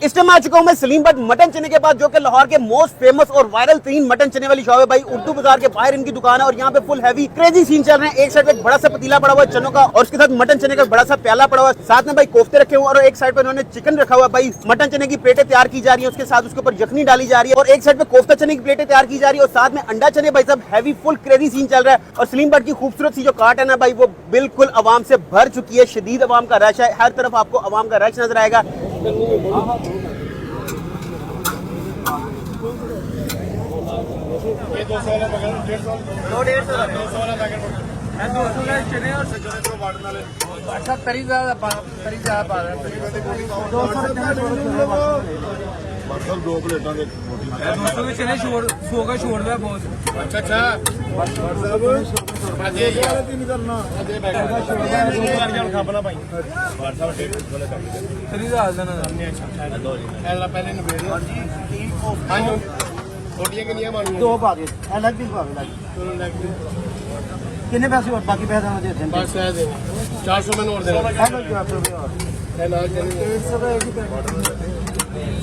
इस टाइम आ चुका हूं मैं सलीम बट मटन चने के पास, जो कि लाहौर के मोस्ट फेमस और वायरल 3 मटन चने वाली शॉप है भाई। उर्दू बाजार के बाहर इनकी दुकान है और यहाँ पे फुल हैवी क्रेजी सीन चल रहे हैं। एक साइड पे एक बड़ा सा पतीला पड़ा हुआ है चनों का और उसके साथ मटन चने का बड़ा सा प्याला पड़ा हुआ है, साथ में भाई कोफ्ते रखे हुए और एक साइड पे उन्होंने चिकन रखा हुआ है भाई। मटन चने की प्लेटें तैयार की जा रही है, उसके साथ उसके ऊपर यखनी डाली जा रही है और एक साइड पे कोफ्ता चने की प्लेटें तैयार की जा रही है और साथ में अंडा चने भाई सब हैवी फुल क्रेजी सीन चल रहा है। और सलीम बट की खूबसूरत सी जो काट है ना भाई, वो बिल्कुल अवाम से भर चुकी है। शदीद अवाम का रश है, हर तरफ आपको अवाम का रश नजर आएगा। ये 200 वाला पकड़ 150 वाला पैकेट मैं 200 का चने और सजने तो बांटने वाले अच्छा तरी ज्यादा पा रहा है 200 दो प्लेटां दे 200 के चने छोड़ 100 का छोड़ दे बहुत अच्छा आज ये तीन करना आज ये पैकेट खाना भाई तरी ज्यादा ना अच्छा पहले निबेड़ हां जी रोटियां कितनी मांगी दो पा दे अलग भी पा दे कितने पैसे और बाकी पैसे देना देते हैं बस है दे 400 में और देना है ना 400 में और है ना 150 का एक ही पैकेट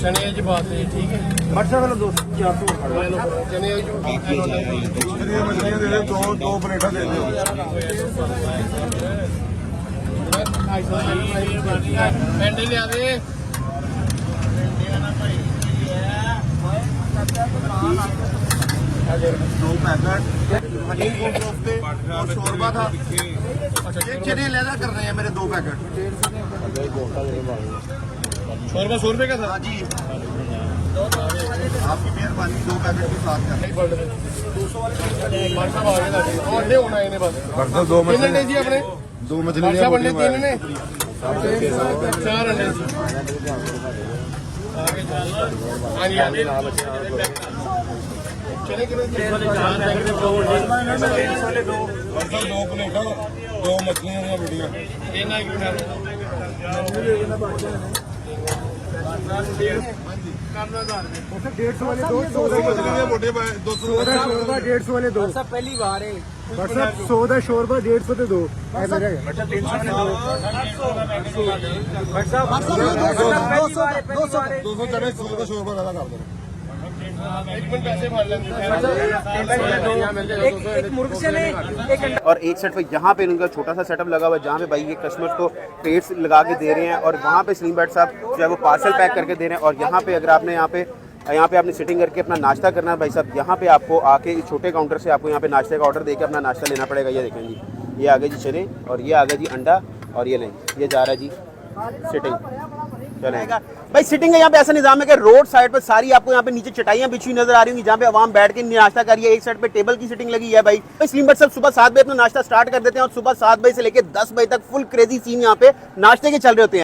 चने की बात है ठीक है मटन वाला 400 चने जो मछलियां दे दो दो प्लेटां दे दो पेंडे ले आ दे दो पैकेट पनीर कोफ्ते और शोरबा था। अच्छा चने लहदा कर रहे हैं मेरे 2 पैकेट शोरबा 100 रुपए का था जी। आपकी मेहरबानी 2 पैकेट के साथ कर 200 वाले और ले होना इन्हें बस दो मछली जी अपने 2 मछली बनने 3 ने 4 अंडे आगे चल चने किलो दो प्लेटां 2 मछलियां दी वीडियो देना एक मिनट करना 150 वाले 200 मछलियां मोटे 200 का शोरबा 150 वाले 2 सब पहली बार है व्हाट्सएप 100 का शोरबा 150 ते 2 है मेरे व्हाट्सएप 300 वाले 200 चने 100 का शोरबा लगा कर दो और एक सेट पे यहाँ पे इनका छोटा सा सेटअप लगा हुआ है जहाँ पे भाई ये कस्टमर्स को प्लेट्स लगा के दे रहे हैं और वहाँ पे सलीम बट साहब जो है वो पार्सल पैक करके दे रहे हैं। और यहाँ पे अगर आपने यहाँ पे आपने सिटिंग करके अपना नाश्ता करना है भाई साहब, यहाँ पे आपको आके इस छोटे काउंटर से आपको यहाँ पे नाश्ते का ऑर्डर देके अपना नाश्ता लेना पड़ेगा। ये देखें जी, ये आ गया जी चने और ये आ गया जी अंडा और ये लें ये जा रहा है जी सिटिंग चलेगा भाई। सिटिंग का यहाँ पे ऐसा निजाम है कि रोड साइड पे सारी आपको यहाँ पे नीचे चटाइयाँ बिछी नजर आ रही होंगी जहाँ पे आवाम बैठ के नाश्ता करिए। एक साइड पे टेबल की सिटिंग लगी है भाई। सलीम बट सब सुबह 7 बजे अपना नाश्ता स्टार्ट कर देते हैं और सुबह 7 बजे से लेकर 10 बजे तक फुल क्रेजी सीन यहाँ पे नाश्ते के चल रहे होते हैं।